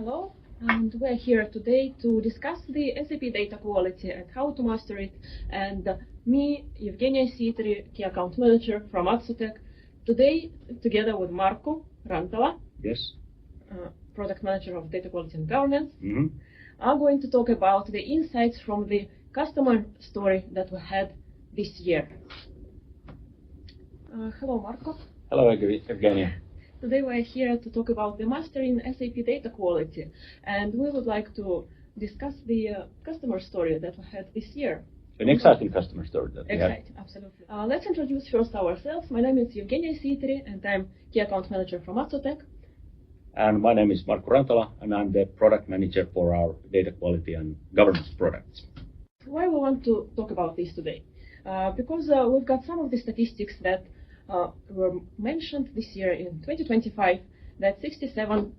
Hello, and we're here today to discuss the SAP Data Quality and how to master it. And me, Evgenia Sitri, Key Account Manager from Adsotech, today together with Marco Rantala, Yes. Product Manager of Data Quality and Governance, Mm-hmm. are going to talk about the insights from the customer story that we had this year. Hello, Marco. Hello, Evgenia. Today we're here to talk about the mastering SAP Data Quality, and we would like to discuss the customer story that we had this year. An exciting customer story that we have. Exciting, absolutely. Let's introduce first ourselves. My name is Evgenia Sitri, and I'm Key Account Manager from Adsotech. And my name is Marko Rantala, and I'm the Product Manager for our Data Quality and Governance products. Why we want to talk about this today? Because we've got some of the statistics that were mentioned this year in 2025, that 67%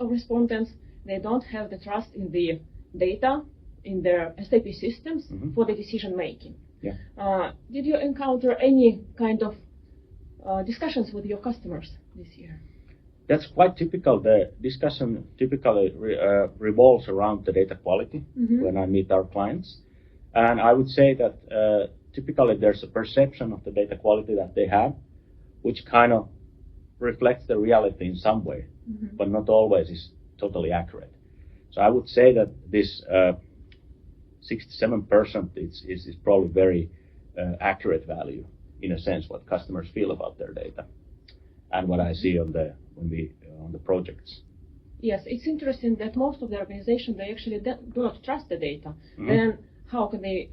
of respondents, they don't have the trust in the data in their SAP systems for the decision making. Yeah. Did you encounter any kind of discussions with your customers this year? That's quite typical. The discussion typically revolves around the data quality when I meet our clients. And I would say that typically there's a perception of the data quality that they have, which kind of reflects the reality in some way, but not always is totally accurate. So I would say that this 67% is probably very accurate value, in a sense, what customers feel about their data and what I see on the projects. Yes, it's interesting that most of the organizations, they actually do not trust the data. Then how can they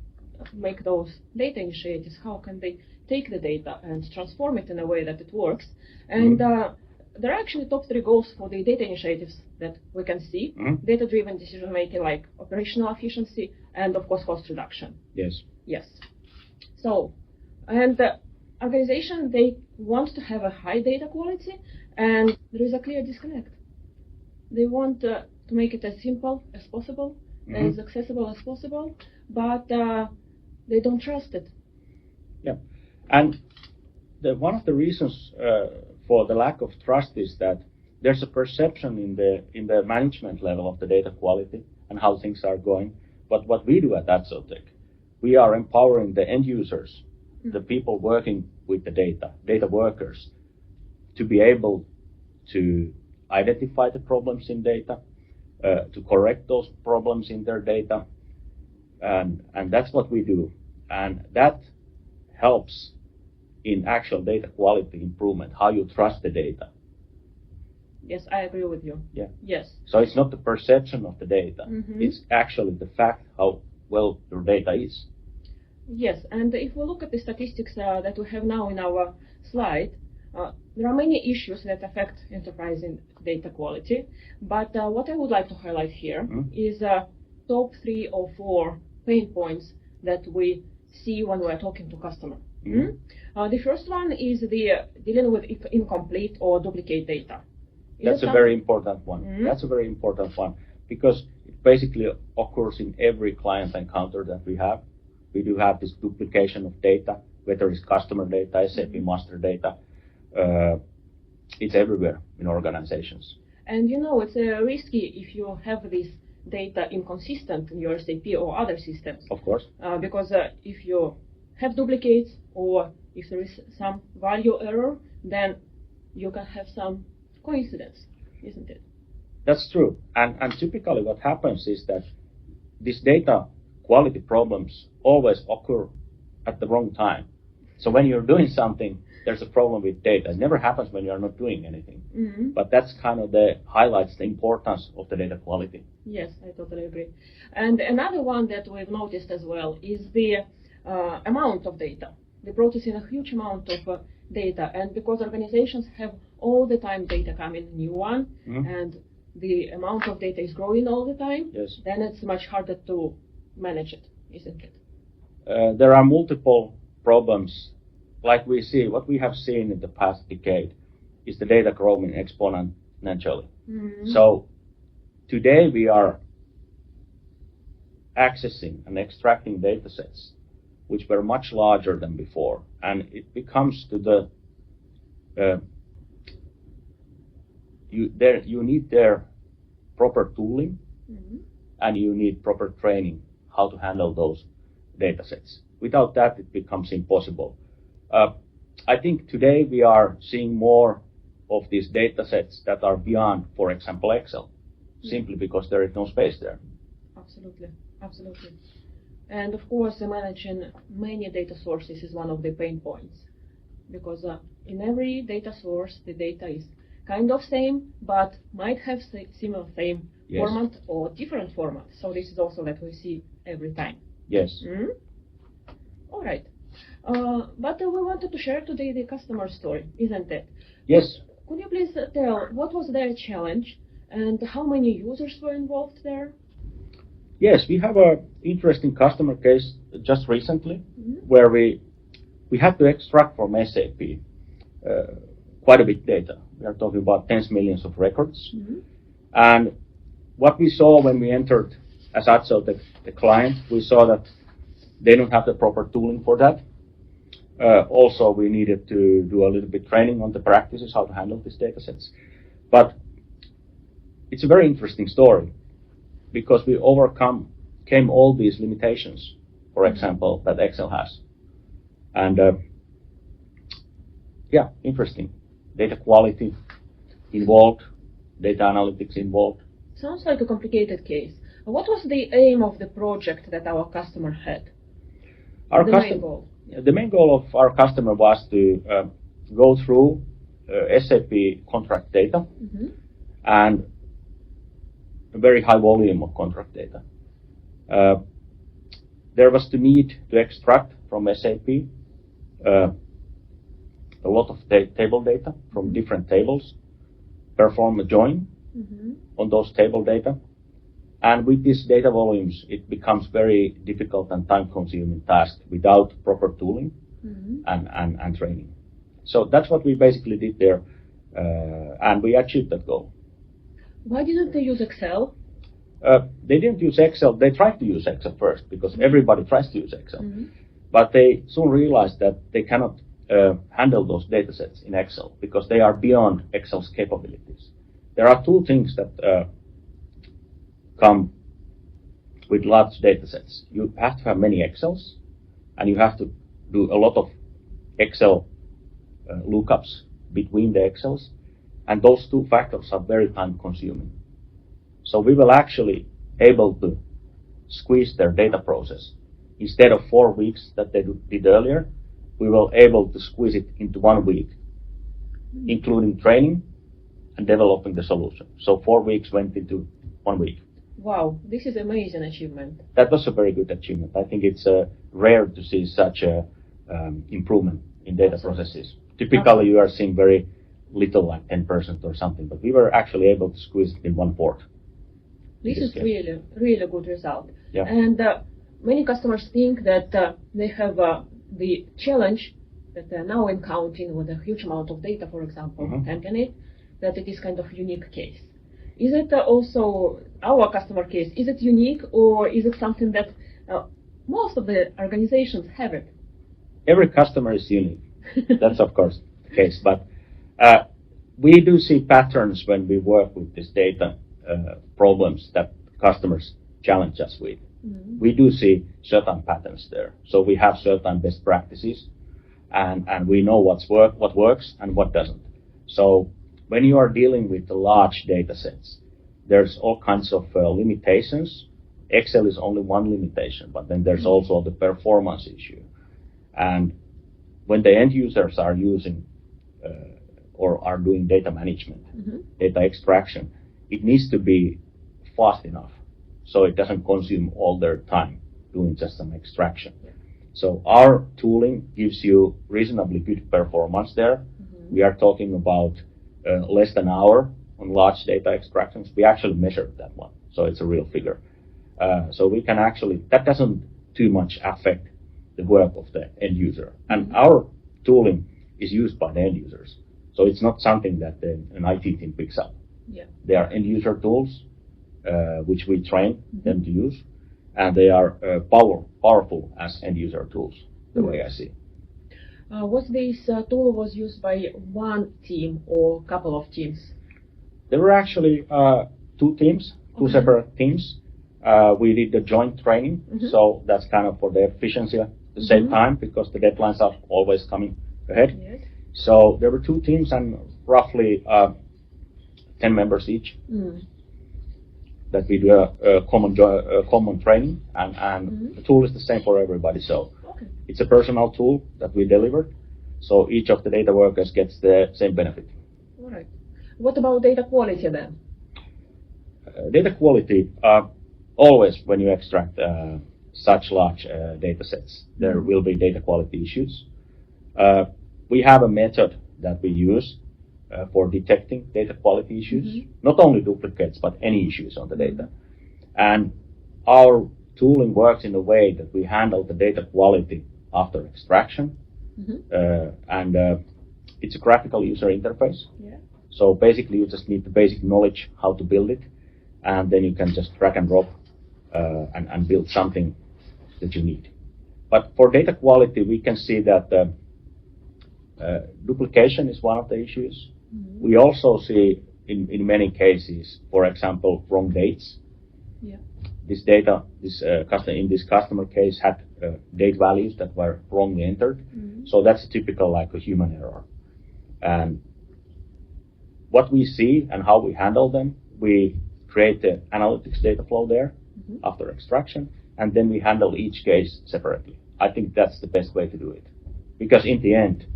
make those data initiatives? How can they take the data and transform it in a way that it works? And there are actually top 3 goals for the data initiatives that we can see. Data-driven decision making, like operational efficiency, and of course cost reduction. Yes. Yes. So, and the organization, they want to have a high data quality, and there is a clear disconnect. They want to make it as simple as possible, as accessible as possible, but they don't trust it. Yeah, and one of the reasons for the lack of trust is that there's a perception in the management level of the data quality and how things are going. But what we do at Adsotech, we are empowering the end users, the people working with the data workers, to be able to identify the problems in data, to correct those problems in their data, and that's what we do, and that helps in actual data quality improvement, how you trust the data. Yes, I agree with you. Yeah. Yes. So it's not the perception of the data, it's actually the fact how well your data is. Yes, and if we look at the statistics that we have now in our slide, there are many issues that affect enterprise data quality, but what I would like to highlight here is top 3 or 4 pain points that we see when we are talking to customer. The first one is the dealing with incomplete or duplicate data. That's a very important one. That's a very important one, because it basically occurs in every client encounter that we have. We do have this duplication of data, whether it's customer data, SAP master data. It's everywhere in organizations. And you know, it's risky if you have this data inconsistent in your SAP or other systems. Of course. Because if you have duplicates or if there is some value error, then you can have some coincidence, isn't it? That's true. And typically what happens is that these data quality problems always occur at the wrong time. So when you're doing something, there's a problem with data. It never happens when you're not doing anything. But that's kind of highlights the importance of the data quality. Yes, I totally agree. And another one that we've noticed as well is the amount of data. They're processing a huge amount of data, and because organizations have all the time data coming, new one, and the amount of data is growing all the time, then it's much harder to manage it, isn't it? There are multiple problems. Like what we have seen in the past decade is the data growing exponentially. So today we are accessing and extracting data sets which were much larger than before, and it becomes to the you need there proper tooling, and you need proper training how to handle those data sets. Without that, it becomes impossible. I think today we are seeing more of these data sets that are beyond, for example, Excel, simply because there is no space there. Absolutely, absolutely. And of course, managing many data sources is one of the pain points, because in every data source, the data is kind of same, but might have similar same format or different format. So this is also that we see every time. Yes. All right. But we wanted to share today the customer story, isn't it? Yes. Could you please tell what was their challenge and how many users were involved there? Yes, we have an interesting customer case just recently where we had to extract from SAP quite a bit data. We are talking about tens of millions of records. And what we saw when we entered as Adsotech, the client, we saw that they don't have the proper tooling for that. Also, we needed to do a little bit training on the practices, how to handle these data sets. But it's a very interesting story because we overcame all these limitations, for example, that Excel has. And interesting. Data quality involved, data analytics involved. Sounds like a complicated case. What was the aim of the project that our customer had? Main goal? The main goal of our customer was to go through SAP contract data and a very high volume of contract data. There was the need to extract from SAP a lot of table data from different tables, perform a join on those table data. And with these data volumes, it becomes very difficult and time-consuming task without proper tooling and training. So that's what we basically did there, and we achieved that goal. Why didn't they use Excel? They didn't use Excel. They tried to use Excel first because everybody tries to use Excel. But they soon realized that they cannot handle those data sets in Excel because they are beyond Excel's capabilities. There are two things that come with large data sets. You have to have many Excels, and you have to do a lot of Excel lookups between the Excels, and those two factors are very time consuming. So we will actually able to squeeze their data process. Instead of 4 weeks that they did earlier, we were able to squeeze it into 1 week, including training and developing the solution. So 4 weeks went into 1 week. Wow, this is amazing achievement. That was a very good achievement. I think it's rare to see such a improvement in data processes. Typically, you are seeing very little, like 10% or something, but we were actually able to squeeze it in 1/4. This is really, really good result. Yeah. And many customers think that they have the challenge that they are now encountering with a huge amount of data, for example, handling it, that it is kind of unique case. Is it also our customer case? Is it unique, or is it something that most of the organizations have it? Every customer is unique. That's of course the case, but we do see patterns when we work with this data problems that customers challenge us with. We do see certain patterns there. So we have certain best practices, and we know what works and what doesn't. So when you are dealing with the large data sets, there's all kinds of limitations. Excel is only one limitation, but then there's also the performance issue. And when the end users are using or are doing data management, data extraction, it needs to be fast enough so it doesn't consume all their time doing just some extraction. So our tooling gives you reasonably good performance there. We are talking about less than an hour on large data extractions. We actually measured that one, so it's a real figure. So we can actually, that doesn't too much affect the work of the end user. And our tooling is used by the end users. So it's not something that an IT team picks up. Yeah. They are end user tools, which we train them to use, and they are powerful as end user tools, the way I see. Was this tool used by one team or couple of teams? There were actually two teams, two separate teams. We did the joint training, so that's kind of for the efficiency to save time because the deadlines are always coming ahead. Yes. So there were two teams and roughly 10 members each. That we do a common training, and the tool is the same for everybody. So it's a personal tool that we delivered. So each of the data workers gets the same benefit. All right. What about data quality then? Data quality, always when you extract such large data sets, there will be data quality issues. We have a method that we use for detecting data quality issues, not only duplicates, but any issues on the data. And our tooling works in a way that we handle the data quality after extraction, and it's a graphical user interface. Yeah. So basically you just need the basic knowledge how to build it, and then you can just drag and drop and build something that you need. But for data quality, we can see that duplication is one of the issues. We also see in many cases, for example, wrong dates. Yeah. This data, in this customer case, had date values that were wrongly entered. So that's typical like a human error. And what we see and how we handle them, we create the analytics data flow there after extraction, and then we handle each case separately. I think that's the best way to do it. Because in the end,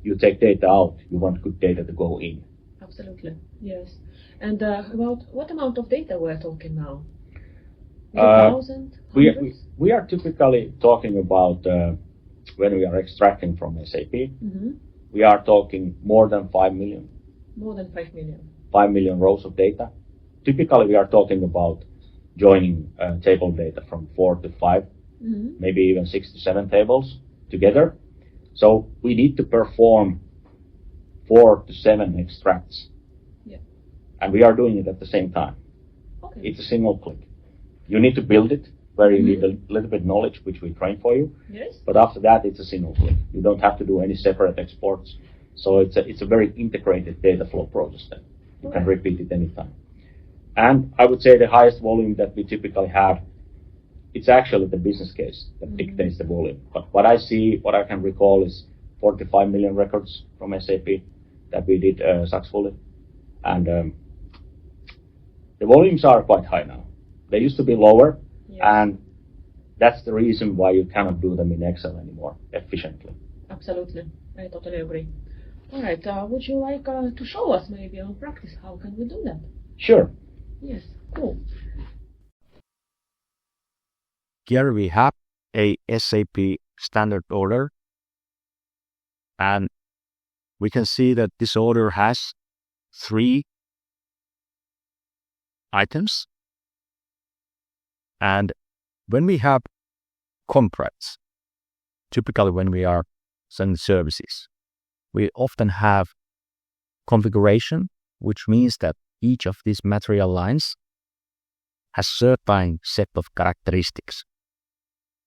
you take data out, you want good data to go in. Absolutely, yes. And about what amount of data we're talking now? 1,000? We are typically talking about when we are extracting from SAP, we are talking more than 5 million. More than 5 million. 5 million rows of data. Typically, we are talking about joining table data from 4 to 5, maybe even 6 to 7 tables together. So we need to perform 4 to 7 extracts. Yeah. And we are doing it at the same time. Okay. It's a single click. You need to build it, where you need a little bit knowledge, which we train for you. Yes. But after that, it's a single click. You don't have to do any separate exports. So it's a very integrated data flow process that you can repeat it anytime. And I would say the highest volume that we typically have, it's actually the business case that dictates the volume. But what I can recall is 45 million records from SAP that we did successfully. And the volumes are quite high now. They used to be lower, and that's the reason why you cannot do them in Excel anymore efficiently. Absolutely. I totally agree. All right. Would you like to show us maybe on practice how can we do that? Sure. Yes. Cool. Here we have a SAP standard order, and we can see that this order has 3 items. And when we have contracts, typically when we are selling services, we often have configuration, which means that each of these material lines has certain set of characteristics.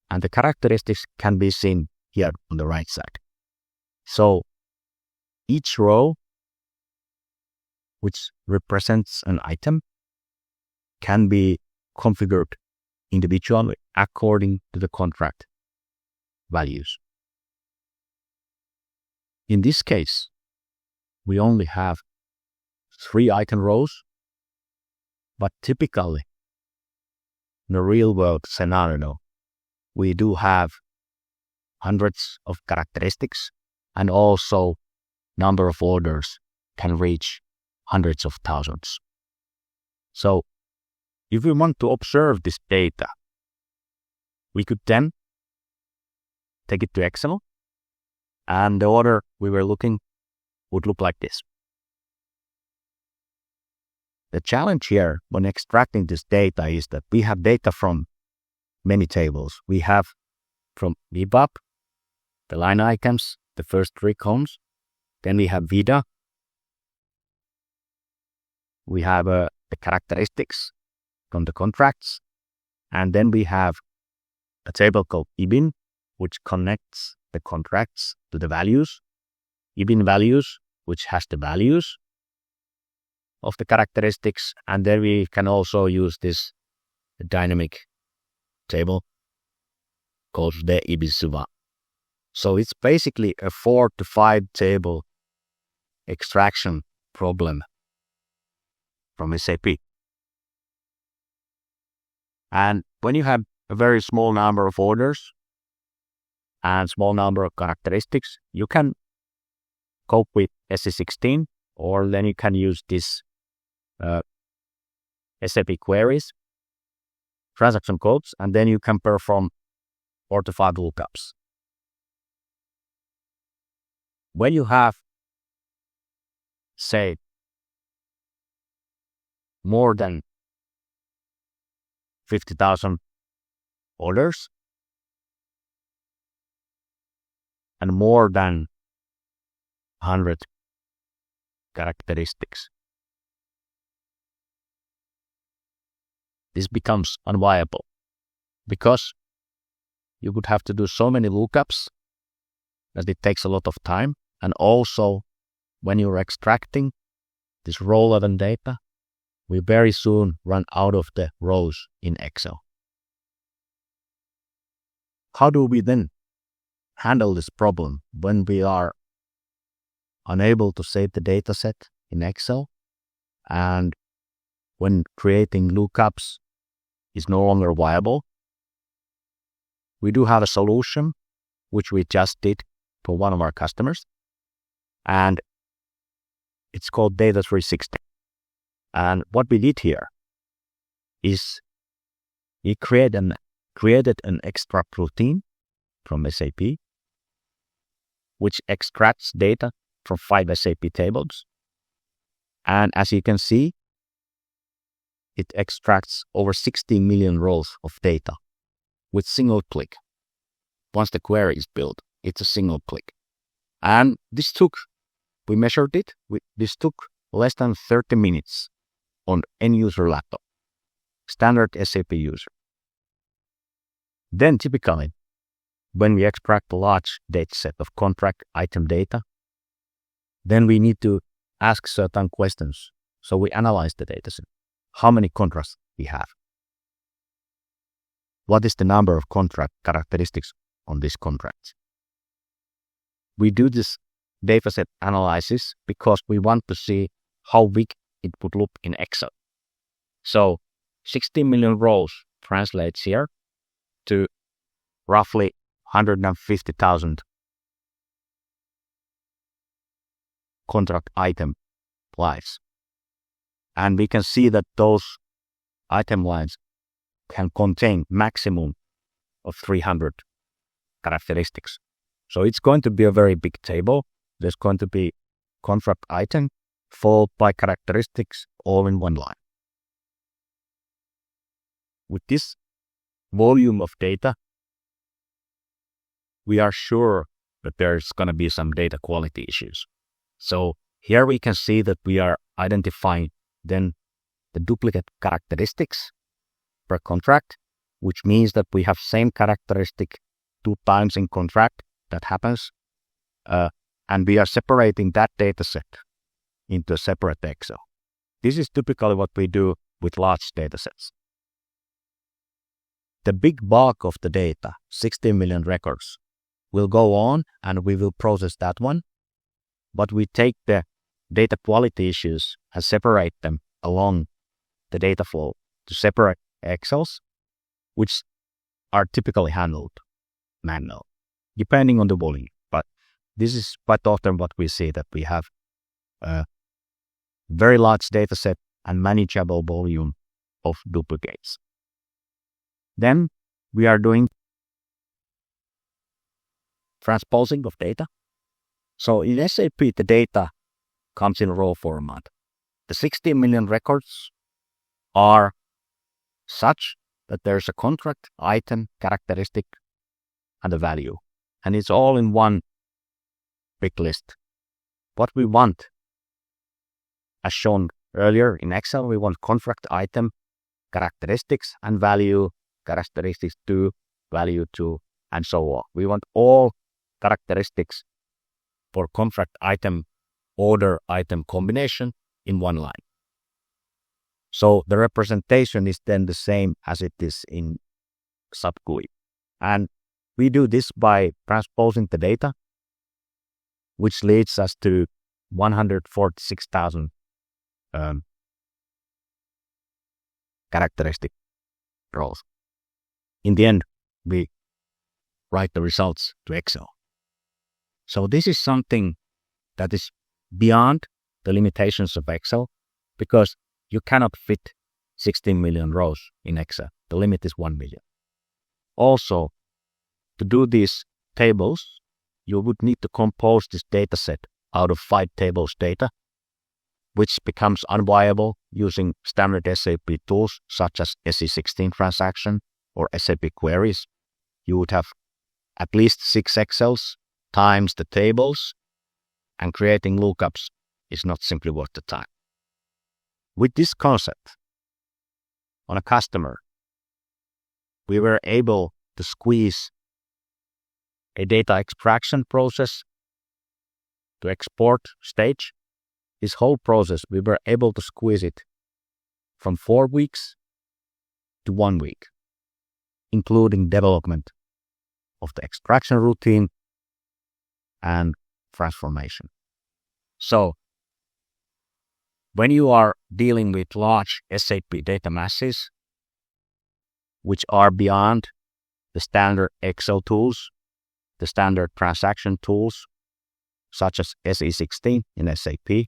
And the characteristics can be seen here on the right side. So each row, which represents an item, can be configured individually according to the contract values. In this case, we only have 3 item rows, but typically in a real world scenario, we do have hundreds of characteristics, and also number of orders can reach hundreds of thousands. So if we want to observe this data, we could then take it to Excel, and the order we were looking would look like this. The challenge here when extracting this data is that we have data from many tables. We have from VBAP, the line items, the first 3 columns. Then we have VIDA. We have the characteristics from the contracts. And then we have a table called IBIN, which connects the contracts to the values. IBIN values, which has the values. of the characteristics, and then we can also use this dynamic table called the Ibisuva. So it's basically a 4 to 5 table extraction problem from SAP. And when you have a very small number of orders and small number of characteristics, you can cope with SE16, or then you can use this SAP queries, transaction codes, and then you can perform 4 to 5 lookups. When you have, say, more than 50,000 orders and more than 100 characteristics, this becomes unviable because you would have to do so many lookups that it takes a lot of time. And also, when you're extracting this row level data, we very soon run out of the rows in Excel. How do we then handle this problem when we are unable to save the data set in Excel, and when creating lookups is no longer viable? We do have a solution which we just did for one of our customers, and it's called Data 360. And what we did here is we created an extract routine from SAP, which extracts data from 5 SAP tables. And as you can see, it extracts over 60 million rows of data with single click. Once the query is built, it's a single click. And we measured it, this took less than 30 minutes on end user laptop, standard SAP user. Then typically, when we extract a large data set of contract item data, then we need to ask certain questions. So we analyze the data set. How many contracts we have? What is the number of contract characteristics on this contract? We do this dataset analysis because we want to see how big it would look in Excel. So 60 million rows translates here to roughly 150,000 contract item lines. And we can see that those item lines can contain maximum of 300 characteristics. So it's going to be a very big table. There's going to be contract item followed by characteristics all in one line. With this volume of data, we are sure that there's going to be some data quality issues. So here we can see that we are identifying then the duplicate characteristics per contract, which means that we have same characteristic 2 times in contract. That happens. And we are separating that data set into a separate Excel. This is typically what we do with large data sets. The big bulk of the data, 60 million records, will go on and we will process that one. But we take the data quality issues and separate them along the data flow to separate Excels, which are typically handled manually, depending on the volume. But this is quite often what we see, that we have a very large data set and manageable volume of duplicates. Then we are doing transposing of data. So in SAP, the data comes in raw format. The 60 million records are such that there's a contract, item, characteristic, and a value. And it's all in one big list. What we want, as shown earlier in Excel, we want contract item, characteristics, and value, characteristics 2, value 2, and so on. We want all characteristics for contract item, order item combination in one line. So the representation is then the same as it is in SAP GUI. And we do this by transposing the data, which leads us to 146,000 characteristic rows. In the end, we write the results to Excel. So this is something that is beyond the limitations of Excel, because you cannot fit 16 million rows in Excel. The limit is 1 million. Also, to do these tables, you would need to compose this data set out of 5 tables data, which becomes unviable using standard SAP tools such as SE16 transaction or SAP queries. You would have at least 6 Excels times the tables, and creating lookups is not simply worth the time. With this concept, on a customer, we were able to squeeze a data extraction process to export stage. This whole process, we were able to squeeze it from 4 weeks to 1 week, including development of the extraction routine and transformation. So, when you are dealing with large SAP data masses, which are beyond the standard Excel tools, the standard transaction tools, such as SE16 in SAP,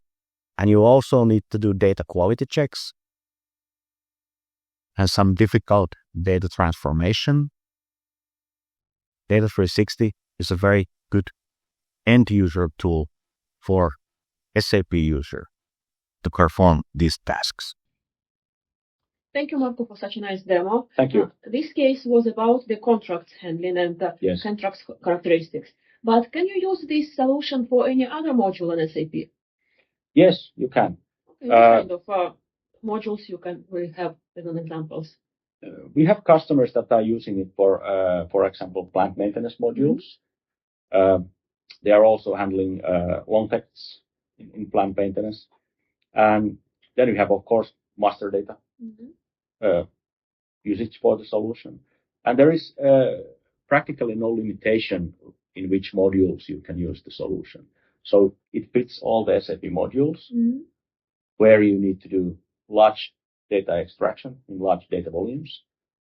and you also need to do data quality checks and some difficult data transformation, Data 360 is a very good end-user tool for SAP user to perform these tasks. Thank you, Marco, for such a nice demo. Thank you. This case was about the contracts handling and the Yes. contracts characteristics. But can you use this solution for any other module in SAP? Yes, you can. Okay, what kind of modules we have as an examples? We have customers that are using it for example, plant maintenance modules. They are also handling long texts in plant maintenance. And then we have, of course, master data usage for the solution. And there is practically no limitation in which modules you can use the solution. So it fits all the SAP modules where you need to do large data extraction in large data volumes,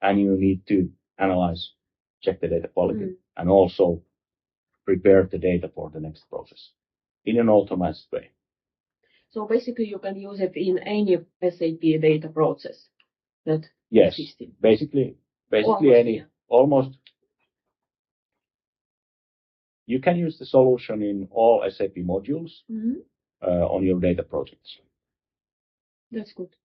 and you need to analyze, check the data quality, and also prepare the data for the next process in an automated way. So basically, you can use it in any SAP data process that Yes, exists. basically almost. You can use the solution in all SAP modules on your data projects. That's good.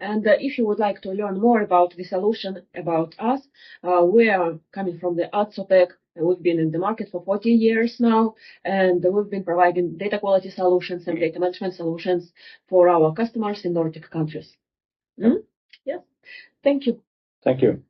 And if you would like to learn more about the solution, about us, we are coming from the Adsotech. We've been in the market for 40 years now, and we've been providing data quality solutions and data management solutions for our customers in Nordic countries. Yes. Thank you. Thank you.